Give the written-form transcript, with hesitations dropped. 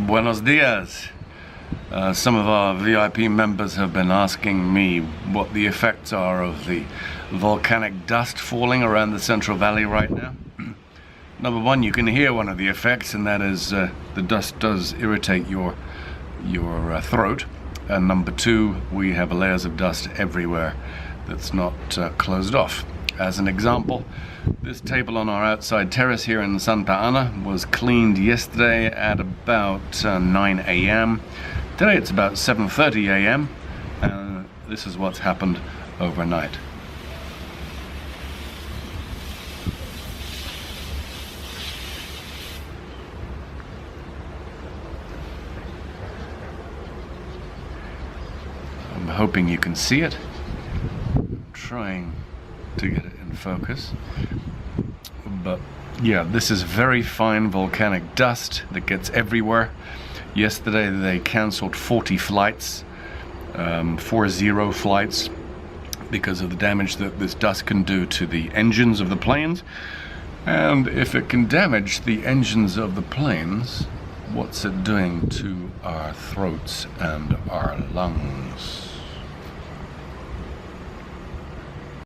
Buenos dias. Some of our VIP members have been asking me what the effects are of the volcanic dust falling around the Central Valley right now. Number one, you can hear one of the effects, and that is the dust does irritate your throat. And number two, we have layers of dust everywhere that's not closed off. As an example, this table on our outside terrace here in Santa Ana was cleaned yesterday at about 9 a.m. Today it's about 7:30 a.m. and this is what's happened overnight. I'm hoping you can see it. I'm trying to get it in focus, but yeah, this is very fine volcanic dust that gets everywhere. Yesterday they cancelled 40 flights, 40 flights, because of the damage that this dust can do to the engines of the planes. And if it can damage the engines of the planes, what's it doing to our throats and our lungs?